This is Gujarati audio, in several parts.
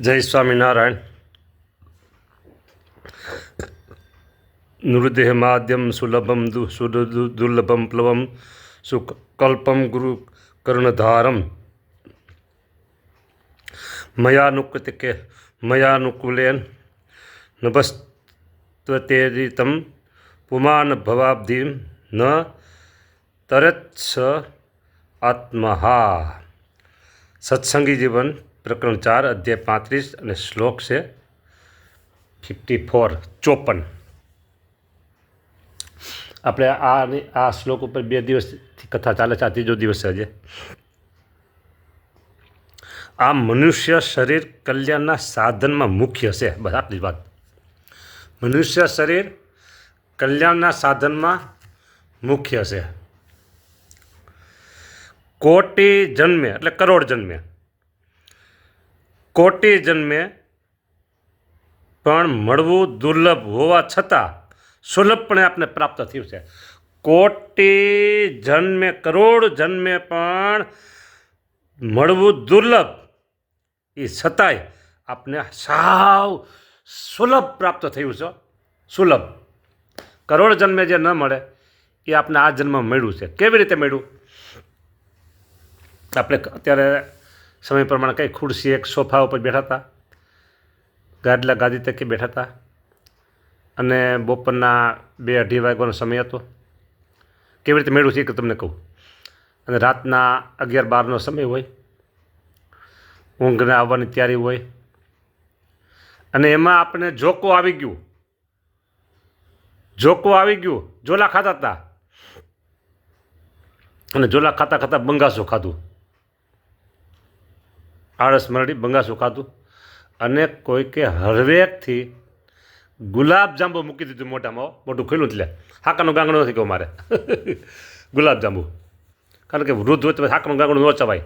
જય સ્વામિનારાયણ. નૃદેહ માદ્યમ સુલભમ દુર્લભમ પ્લવમ સુકલ્પમ ગુરુ કર્ણધારમ મયાનુકુલેન નભસ્ત્વતેરિતમ પુમાન ભવાબ્ધિમ ન તરત્સ આત્મહા. સત્સંગી જીવન પ્રકરણ 4 અધ્યાય 35 અને શ્લોક છે 54. આપણે આ શ્લોક ઉપર 2 દિવસથી કથા ચાલે છે. આ ત્રીજો દિવસ છે આજે. આ મનુષ્ય શરીર કલ્યાણના સાધનમાં મુખ્ય છે. બસ આટલી વાત. મનુષ્ય શરીર કલ્યાણના સાધનમાં મુખ્ય છે. કોટી જન્મે એટલે કરોડ જન્મે, કોટી જન્મે પણ મળવું દુર્લભ હોવા છતાં સુલભપણે આપને પ્રાપ્ત થયું છે. કોટી જન્મે, કરોડ જન્મે પણ મળવું દુર્લભ, એ છતાંય આપને સાવ સુલભ પ્રાપ્ત થયું છે. સુલભ. કરોડ જન્મે જે ન મળે એ આપને આ જન્મ મળ્યું છે. કેવી રીતે મળ્યું? આપણે અત્યારે સમય પ્રમાણે કંઈ ખુરશી એક સોફા ઉપર બેઠા હતા, ગાદલા ગાદી તકે બેઠા હતા, અને બપોરના 2-2:30 વાગ્યાનો સમય હતો. કેવી રીતે મળ્યું છે કે તમને કહું. અને રાતના 11-12નો સમય હોય, ઊંઘને આવવાની તૈયારી હોય, અને એમાં આપણે જોકો આવી ગયું. ઝોલા ખાતા હતા, અને ઝોલા ખાતા ખાતા બંગાસો ખાધું. આળસ મરડી બંગાસો ખાધું, અને કોઈકે હળવેકથી ગુલાબજાંબુ મૂકી દીધું મોઢામાં. મોઢું ખુલ્લું એટલે હાકાનું ગાંગડું નથી કહું મારે. ગુલાબજાંબુ, કારણ કે વૃદ્ધ હોય તો હાકાનું ગાંગડું ન ચવાય.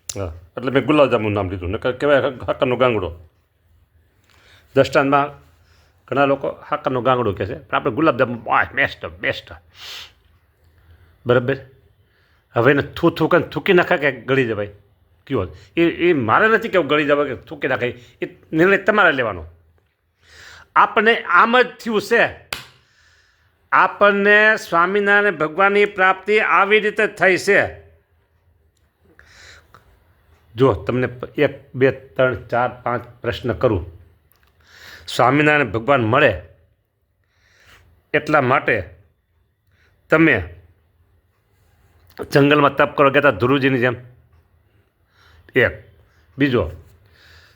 હા, એટલે મેં ગુલાબજાંબુનું નામ લીધું. ને કહેવાય હાકાનો ગાંગડો. દષ્ટાંતમાં ઘણા લોકો હાકાનો ગાંગડો કહે છે, પણ આપણે ગુલાબજાંબુ બેસ્ટ. બરાબર. હવે એને થૂકી નાખે કે ગળી જવાય કયો? એ મારે નથી કેવું ગળી જવાય કે થૂકી નાખાય. એ નિર્ણય તમારે લેવાનો. આપણને આમ જ થયું છે. આપણને સ્વામિનારાયણ ભગવાનની પ્રાપ્તિ આવી રીતે થઈ છે. જો તમને 1, 2, 3, 4, 5 પ્રશ્ન કરું. સ્વામિનારાયણ ભગવાન મળે એટલા માટે તમે જંગલમાં તપ કરો કહેતા ધ્રુવજીની જેમ. એક. બીજો,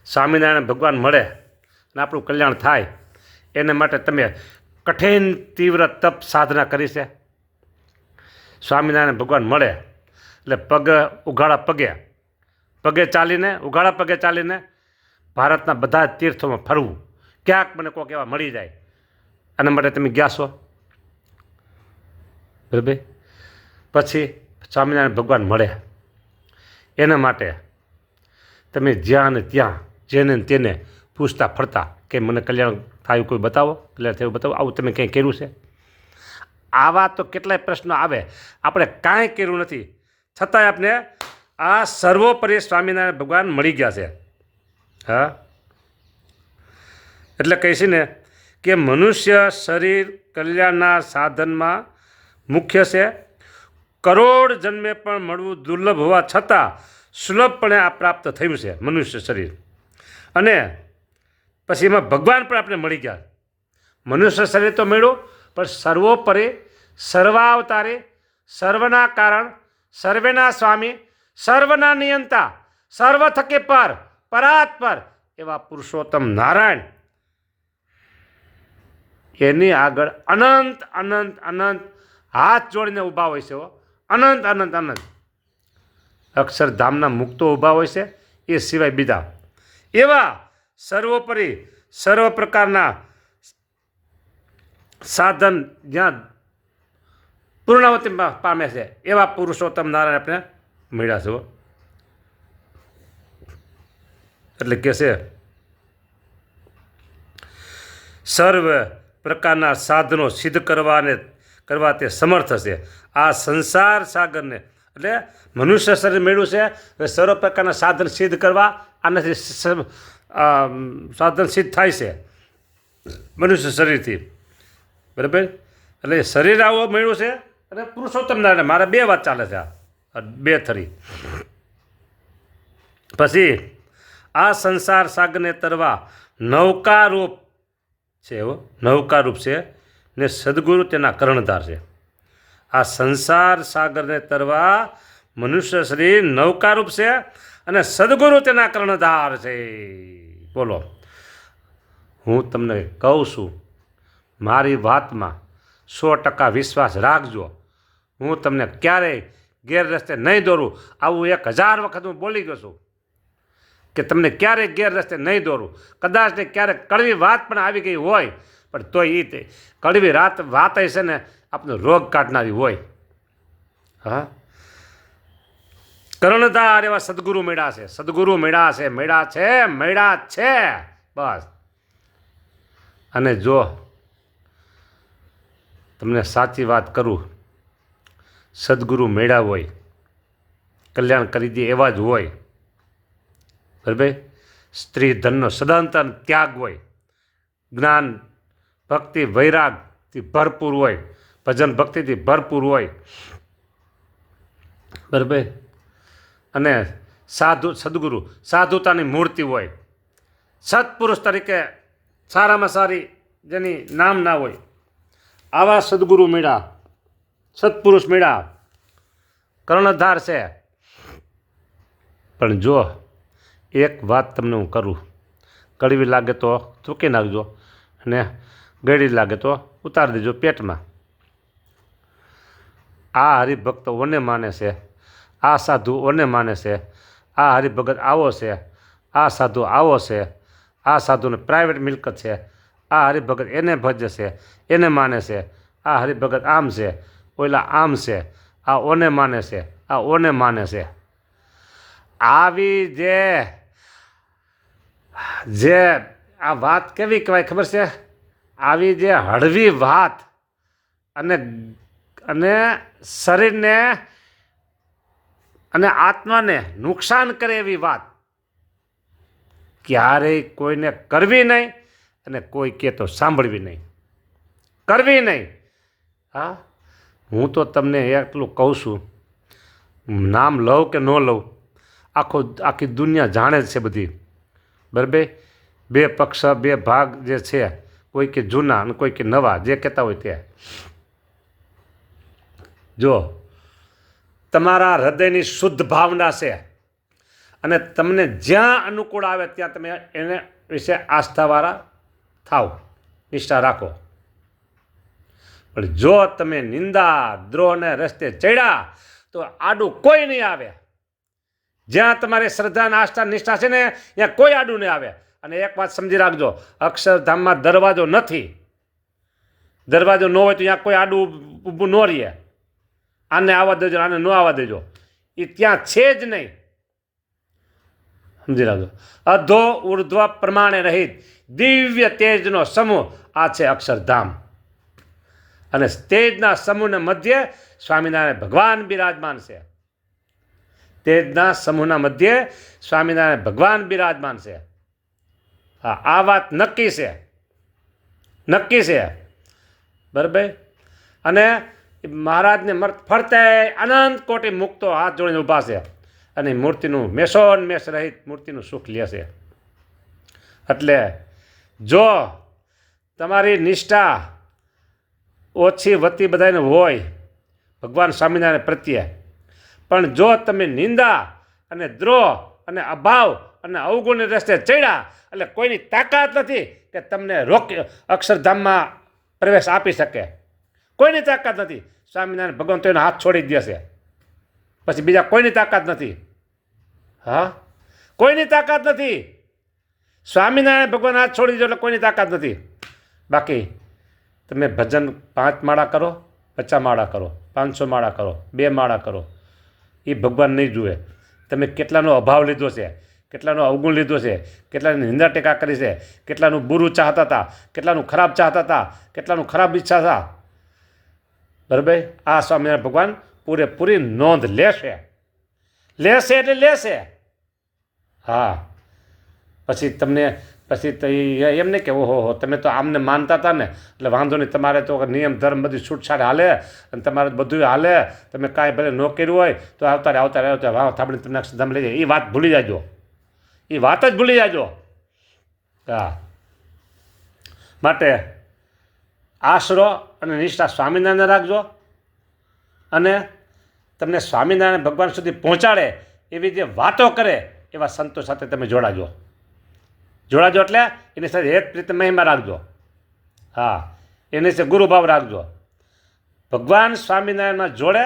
સ્વામિનારાયણ ભગવાન મળે અને આપણું કલ્યાણ થાય એને માટે તમે કઠિન તીવ્ર તપ સાધના કરી છે. સ્વામિનારાયણ ભગવાન મળે એટલે ઉઘાડા પગે ચાલીને ભારતના બધા તીર્થોમાં ફરવું. ક્યાંક મને કોઈક એવા મળી જાય, આના માટે તમે ગયા છો. બરાબર. પછી સ્વામિનારાયણ ભગવાન મળે એના માટે તમે જ્યાં ને ત્યાં જેને તેને પૂછતા ફરતા કે મને કલ્યાણ થયું કોઈ બતાવો, કલ્યાણ થયું બતાવો. આવું તમે કંઈ કર્યું છે? આવા તો કેટલાય પ્રશ્નો આવે. આપણે કાંઈ કર્યું નથી, છતાંય આપણે આ સર્વોપરી સ્વામિનારાયણ ભગવાન મળી ગયા છે. હા, એટલે કહે છે ને કે મનુષ્ય શરીર કલ્યાણના સાધનમાં મુખ્ય છે. કરોડ જન્મે પણ મળવું દુર્લભ હોવા છતાં સુલભપણે આ પ્રાપ્ત થયું છે મનુષ્ય શરીર. અને પછી એમાં ભગવાન પણ આપણે મળી ગયા. મનુષ્ય શરીર તો મળ્યું, પણ સર્વોપરી, સર્વાવતારી, સર્વના કારણ, સર્વેના સ્વામી, સર્વના નિયંતા, સર્વ થકે પરાત્પર એવા પુરુષોત્તમ નારાયણ, એની આગળ અનંત હાથ જોડીને ઊભા હોય છે. અનંત અક્ષરધામના મુક્તો ઊભા હોય છે. એ સિવાય બીજા એવા સર્વોપરી સર્વ પ્રકારના સાધન જ્યાં પૂર્ણાવતિ પામે છે એવા પુરુષોત્તમ નારાયણ આપણે મળ્યા છે. એટલે કે છે સર્વ પ્રકારના સાધનો સિદ્ધ કરવા તે સમર્થ છે. આ સંસાર સાગરને એટલે મનુષ્ય શરીર મળ્યું છે, સર્વ પ્રકારના સાધન સિદ્ધ કરવા આનાથી સાધન સિદ્ધ થાય છે મનુષ્ય શરીરથી, બરાબર. એટલે શરીર આવું મળ્યું છે અને પુરુષોત્તમ નારાયણ, મારે બે વાત ચાલે છે, આ બે થરી. પછી આ સંસાર સાગરને તરવા નૌકારૂપ છે, એવો નૌકારૂપ છે ને સદગુરુ તેના કર્ણધાર છે. આ સંસાર સાગરને તરવા મનુષ્ય શરીર નૌકારૂપ છે અને સદગુરુ તેના કર્ણધાર છે. બોલો, હું તમને કહું છું, મારી વાતમાં 100% વિશ્વાસ રાખજો. હું તમને ક્યારેય ગેરરસ્તે નહીં દોરું. આવું 1000 વખત હું બોલી ગયો છું કે તમને ક્યારેય ગેરરસ્તે નહીં દોરું. કદાચ ને ક્યારેક કડવી વાત પણ આવી ગઈ હોય, પણ તોય એ કડવી વાત છે ને આપનો રોગ કાઢનારી હોય. હા, કર્ણધાર એવા સદગુરુ મળ્યા છે, સદગુરુ મળ્યા છે, મળ્યા છે બસ. અને જો તમને સાચી વાત કરું, સદગુરુ મળ્યા હોય, કલ્યાણ કરી દે એવા જ હોય, બરાબર. સ્ત્રી ધનનો સદંતર ત્યાગ હોય, જ્ઞાન ભક્તિ વૈરાગથી ભરપૂર હોય, ભજન ભક્તિથી ભરપૂર હોય, બરાબર. અને સદગુરુ સાધુતાની મૂર્તિ હોય, સત્પુરુષ તરીકે સારામાં સારી જેની નામ ના હોય, આવા સદગુરુ મળ્યા, સત્પુરુષ મળ્યા, કર્ણધાર છે. પણ જો એક વાત તમને હું કરું, કડવી લાગે તો ચૂકી નાખજો અને ગળી લાગે તો ઉતારી દેજો પેટમાં. આ હરિભક્તો ઓને માને છે, આ સાધુ ઓને માને છે, આ હરિભગત આવો છે, આ સાધુ આવો છે, આ સાધુને પ્રાઇવેટ મિલકત છે, આ હરિભગત એને ભજે છે, એને માને છે, આ હરિભગત આમ છે, ઓલા આમ છે, આ ઓને માને છે, આ ઓને માને છે. આવી જે આ વાત કેવી કહેવાય ખબર છે? આવી જે હળવી વાત અને શરીરને અને આત્માને નુકસાન કરે એવી વાત ક્યારેય કોઈને કરવી નહીં અને કોઈ કહે તો સાંભળવી નહીં, કરવી નહીં. હા, હું તો તમને એટલું કહું છું, નામ લઉં કે ન લઉં, આખી દુનિયા જાણે જ છે બધી, બરાબર. બે પક્ષ, બે ભાગ જે છે, કોઈ કે જૂના અને કોઈ કે નવા, જે કહેતા હોય તે. જો તમારા હૃદયની શુદ્ધ ભાવના છે અને તમને જ્યાં અનુકૂળ આવે ત્યાં તમે એને વિશે આસ્થાવાળા થાવ, નિષ્ઠા રાખો. પણ જો તમે નિંદા દ્રોહને રસ્તે ચડ્યા તો આડું કોઈ નહીં આવે. જ્યાં તમારી શ્રદ્ધા, આસ્થા, નિષ્ઠા છે ને ત્યાં કોઈ આડું નહીં આવે. અને એક વાત સમજી રાખજો, અક્ષરધામમાં દરવાજો નથી. દરવાજો ન હોય તો ત્યાં કોઈ આડું ઊભું ન રહે. આને આવવા દેજો, આને ન આવવા દેજો, એ ત્યાં છે જ નહીં. સમજી રાખજો. અધો ઉર્ધ્વ પ્રમાણે રહિત દિવ્ય તેજનો સમૂહ આ છે અક્ષરધામ. અને તેજના સમૂહના મધ્ય સ્વામિનારાયણ ભગવાન બિરાજમાન છે. તેજના સમૂહના મધ્યે સ્વામિનારાયણ ભગવાન બિરાજમાન છે. હા, આ વાત નક્કી છે, નક્કી છે, બરાબર. અને મહારાજને ફરતે અનંત કોટી મુક્તો હાથ જોડીને ઊભા છે અને મૂર્તિનું મેષોન્મેષ રહિત મૂર્તિનું સુખ લે છે. એટલે જો તમારી નિષ્ઠા ઓછી વતી બધાને હોય ભગવાન સ્વામિનારાયણ પ્રત્યે, પણ જો તમે નિંદા અને દ્રોહ અને અભાવ અને અવગુણને રસ્તે ચડ્યા એટલે કોઈની તાકાત નથી કે તમને અક્ષરધામમાં પ્રવેશ આપી શકે. કોઈની તાકાત નથી. સ્વામિનારાયણ ભગવાન તો એનો હાથ છોડી જ દેશે, પછી બીજા કોઈની તાકાત નથી. હા, કોઈની તાકાત નથી. સ્વામિનારાયણ ભગવાન હાથ છોડી દો એટલે કોઈની તાકાત નથી. બાકી તમે ભજન 5 માળા કરો, 50 માળા કરો, 500 માળા કરો, 2 માળા કરો, એ ભગવાન નહીં જુએ. તમે કેટલાનો અભાવ લીધો છે, કેટલાનો અવગુણ લીધો છે, કેટલાની નિંદા ટેકા કરી છે, કેટલાનું બુરું ચાહતા હતા, કેટલાનું ખરાબ ચાહતા હતા, કેટલાનું ખરાબ ઈચ્છા હતા, બરાબર. આ સ્વામિનારાયણ ભગવાન પૂરેપૂરી નોંધ લેશે, લેશે એટલે લેશે. હા, પછી તમને પછી તો એમ નહીં કે ઓહો હો તમે તો આમને માનતા હતા ને એટલે વાંધો નહીં, તમારે તો નિયમ ધર્મ બધી છૂટછાટ હાલે અને તમારે બધું હાલે, તમે કાંઈ ભલે ન કર્યું હોય તો આવતા વાહ થાબડી તમને અક્ષરધામ લઈ જાય. એ વાત ભૂલી જાજો, એ વાત જ ભૂલી જાજો. હા, માટે આશરો અને નિષ્ઠા સ્વામિનારાયણ રાખજો અને તમને સ્વામિનારાયણ ભગવાન સુધી પહોંચાડે એવી જે વાતો કરે એવા સંતો સાથે તમે જોડાજો એટલે એની સાથે એક રીતે મહિમા રાખજો. હા, એની સાથે ગુરુભાવ રાખજો. ભગવાન સ્વામિનારાયણમાં જોડે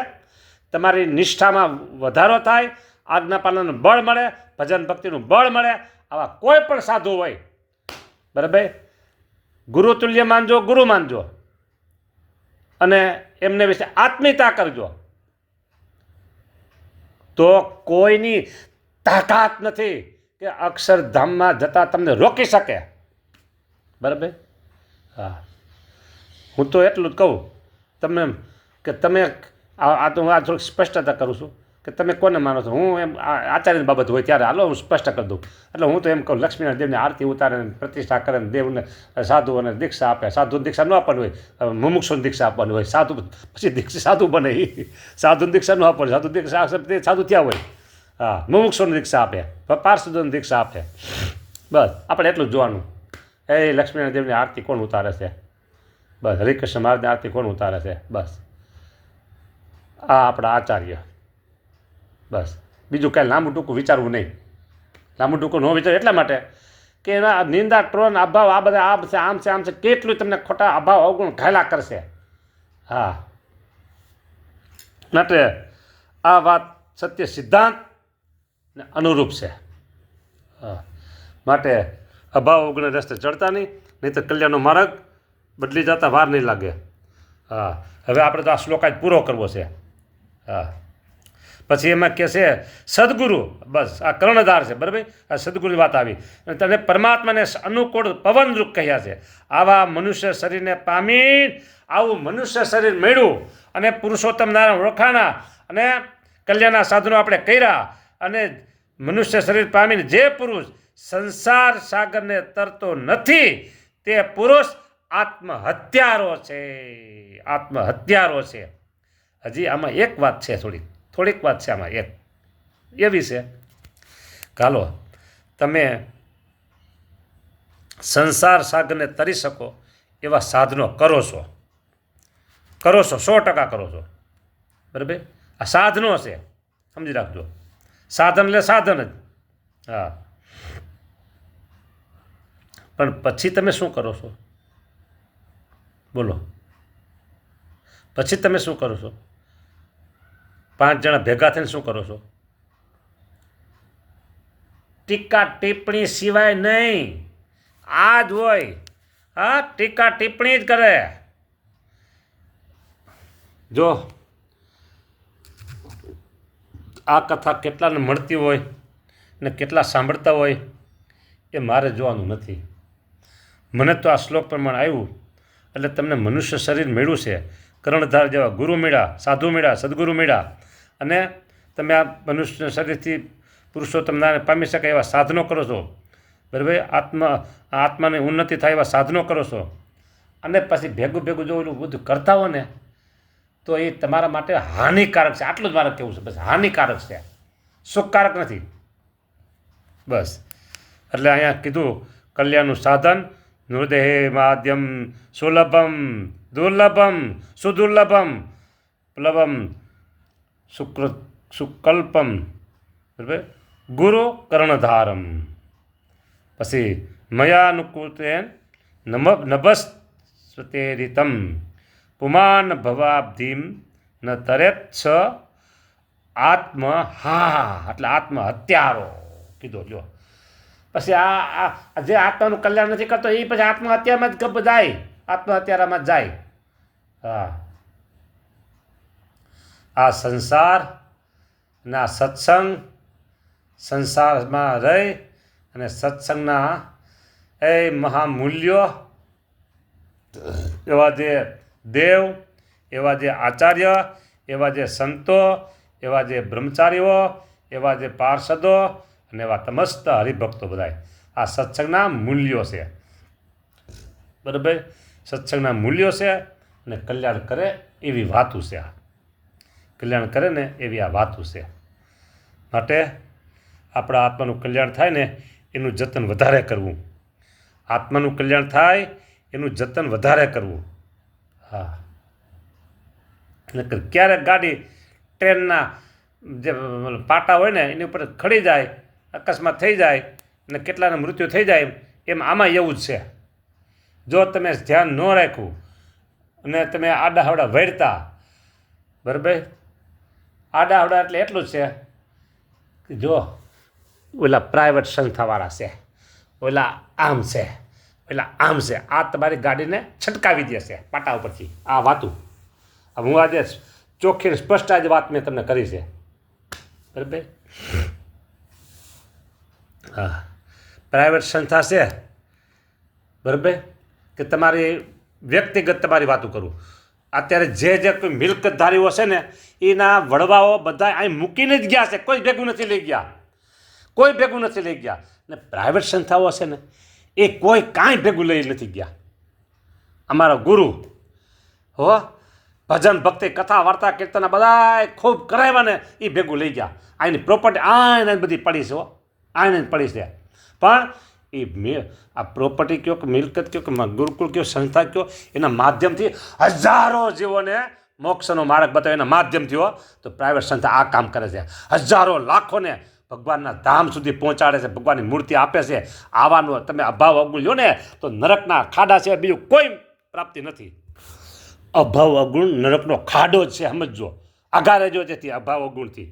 તમારી નિષ્ઠામાં વધારો થાય, આજ્ઞા પાલનનું બળ મળે, ભજન ભક્તિનું બળ મળે. આવા કોઈ પણ સાધુ હોય બરાબર, ગુરુ તુલ્ય માનજો, ગુરુ માનજો અને એમને વિશે આત્મીયતા કરજો. તો કોઈની તાકાત નથી કે અક્ષરધામમાં જતાં તમને રોકી શકે. બરાબર. હા, હું તો એટલું જ કહું તમને કે તમે આ તો હું આ થોડીક સ્પષ્ટતા કરું છું કે તમે કોને માનો છો. હું એમ આચાર્યની બાબત હોય ત્યારે હાલો હું સ્પષ્ટ કરી દઉં. એટલે હું તો એમ કહું, લક્ષ્મીનારાયણ દેવની આરતી ઉતારે, પ્રતિષ્ઠા કરે, દેવને સાધુઓને દીક્ષા આપે. સાધુ દીક્ષા ન આપવાની હોય, મુમુક્ષુને દીક્ષા આપવાની હોય. સાધુ પછી દીક્ષા સાધુ બને, સાધુની દીક્ષા ન આપવાની. સાધુ દીક્ષા સાધુ ત્યાં હોય. હા, મુમુક્ષુને દીક્ષા આપે, પાર્ષદોને દીક્ષા આપે. બસ આપણે એટલું જ જોવાનું. એ લક્ષ્મીનારાયણ દેવની આરતી કોણ ઉતારે છે, બસ હરિકૃષ્ણ મહારાજની આરતી કોણ ઉતારે છે, બસ આ આપણા આચાર્ય. બસ બીજું કાંઈ લાંબુ ટૂંકું વિચારવું નહીં. લાંબુ ટૂંકું ન વિચાર એટલા માટે કે એના નિંદા ટ્રોન અભાવ આ બધા આમ છે કેટલું તમને ખોટા અભાવ અવગુણ ઘાયલા કરશે. હા, માટે આ વાત સત્ય સિદ્ધાંત ને અનુરૂપ છે. હા, માટે અભાવ અવગુણ રસ્તે ચડતા નહીં તો કલ્યાણનો માર્ગ બદલી જતા વાર નહીં લાગે. હા, હવે આપણે તો આ શ્લોક જ પૂરો કરવો છે. હા, પછી એમાં કહે છે સદગુરુ, બસ આ કર્ણધાર છે. બરાબર, આ સદગુરુની વાત આવી અને તને પરમાત્માને અનુકૂળ પવનરૂપ કહ્યા છે. આવા મનુષ્ય શરીરને પામી, આવું મનુષ્ય શરીર મેળવ્યું અને પુરુષોત્તમ નારાયણ ઓળખાણા અને કલ્યાણના સાધનો આપણે કર્યા અને મનુષ્ય શરીર પામીને જે પુરુષ સંસાર સાગરને તરતો નથી તે પુરુષ આત્મહત્યારો છે. આત્મહત્યારો છે. હજી આમાં એક વાત છે, થોડીક વાત છે આમાં એક એવી છે. ચાલો તમે સંસાર સાગરને તરી શકો એવા સાધનો કરો છો 100% કરો છો. બરાબર, આ સાધનો છે, સમજી રાખજો. સાધન એટલે સાધન જ. હા, પણ પછી તમે શું કરો છો બોલો? પછી તમે શું કરો છો? 5 જણા ભેગા થઈને શું કરો છો? ટીકા ટિપ્પણી સિવાય નહીં. આ જ હોય. હા, ટીકા ટિપ્પણી જ કરે. જો આ કથા કેટલાને મળતી હોય ને કેટલા સાંભળતા હોય એ મારે જોવાનું નથી. મને તો આ શ્લોક પ્રમાણે આવ્યું એટલે તમને મનુષ્ય શરીર મળ્યું છે, કર્ણધાર જેવા ગુરુ મળ્યા, સાધુ મળ્યા, સદગુરુ મળ્યા અને તમે આ મનુષ્ય શરીરથી પુરુષોત્તમ નારાયણ પામી શકાય એવા સાધનો કરો છો. બરાબર, આત્માની ઉન્નતિ થાય એવા સાધનો કરો છો અને પછી ભેગું જો એટલું બધું કરતા હો ને તો એ તમારા માટે હાનિકારક છે. આટલું જ મારે કહેવું છે, બસ હાનિકારક છે, સુખકારક નથી. બસ એટલે અહીંયા કીધું કલ્યાણનું સાધન નૃદેહ માધ્યમ સુલભમ દુર્લભમ સુદુર્લભમ પ્લવમ સુકલ્પમ. બરાબર, ગુરુ કર્ણધારમ. પછી મયાનુકૂતેન નભસ્વતેરિતમ પુમાન ભવાબ્ધિમ ન તરેત છ આત્મ. હા, એટલે આત્મહત્યારો કીધો. જો પછી આ જે આત્માનું કલ્યાણ નથી કરતો એ પછી આત્મહત્યામાં જ ગપ જાય, આત્મહત્યારામાં જ જાય. હા, આ સંસાર ના સત્સંગ, સંસારમાં રહી અને સત્સંગના એ મહામૂલ્યો એવા જે દેવ, એવા જે આચાર્ય, એવા જે સંતો, એવા જે બ્રહ્મચારીઓ, એવા જે પાર્ષદો અને એવા સમસ્ત હરિભક્તો બધાય આ સત્સંગના મૂલ્યો છે. બરાબર, સત્સંગના મૂલ્યો છે અને કલ્યાણ કરે એવી વાતું છે. આ કલ્યાણ કરે ને એવી આ વાતું છે. માટે આપણા આત્માનું કલ્યાણ થાય ને એનું જતન વધારે કરવું. આત્માનું કલ્યાણ થાય એનું જતન વધારે કરવું. હા, નકર ક્યારેક ગાડી ટ્રેનના જે પાટા હોય ને એની ઉપર ખડી જાય, અકસ્માત થઈ જાય અને કેટલાના મૃત્યુ થઈ જાય, એમ આમાં એવું જ છે. જો તમે ધ્યાન ન રાખ્યું અને તમે આડાહવડા વળતા, બરાબર, આડાહવડા એટલે એટલું જ છે કે જો ઓલા પ્રાઇવેટ સંસ્થાવાળા છે, ઓલા આમ છે, ઓલા આમ છે, આ તમારી ગાડીને છટકાવી દે છે પાટા ઉપરથી. આ વાતું હું આજે ચોખ્ખી સ્પષ્ટ આજે વાત મેં તમને કરી છે. બરાબર, હા, પ્રાઇવેટ સંસ્થા છે, બરાબર, કે તમારી વ્યક્તિગત તમારી વાતો કરું. અત્યારે જે કોઈ મિલકતધારીઓ છે ને એના વડવાઓ બધા અહીં મૂકીને જ ગયા છે, કોઈ ભેગું નથી લઈ ગયા, કોઈ ભેગું નથી લઈ ગયા. ને પ્રાઇવેટ સંસ્થાઓ છે ને એ કોઈ કાંઈ ભેગું લઈ નથી ગયા. અમારા ગુરુ હો ભજન ભક્તિ કથા વાર્તા કીર્તન બધા ખૂબ કરાવ્યા ને એ ભેગું લઈ ગયા. આની પ્રોપર્ટી આને બધી પડી છે, આને પડી છે. પણ એ આ પ્રોપર્ટી કયો કે મિલકત કયો કે ગુરુકુળ કયો સંસ્થા કયો એના માધ્યમથી હજારો જીવોને મોક્ષનો માર્ગ બતાવે એના માધ્યમથી હો. તો પ્રાઇવેટ સંસ્થા આ કામ કરે છે. હજારો લાખોને ભગવાનના ધામ સુધી પહોંચાડે છે, ભગવાનની મૂર્તિ આપે છે. આવાનો તમે અભાવ અવગુણ લ્યો ને તો નરકના ખાડા છે, બીજું કોઈ પ્રાપ્તિ નથી. અભાવ અવગુણ નરકનો ખાડો જ છે, સમજો. આઘા રહેજો તેથી અભાવ અવગુણથી.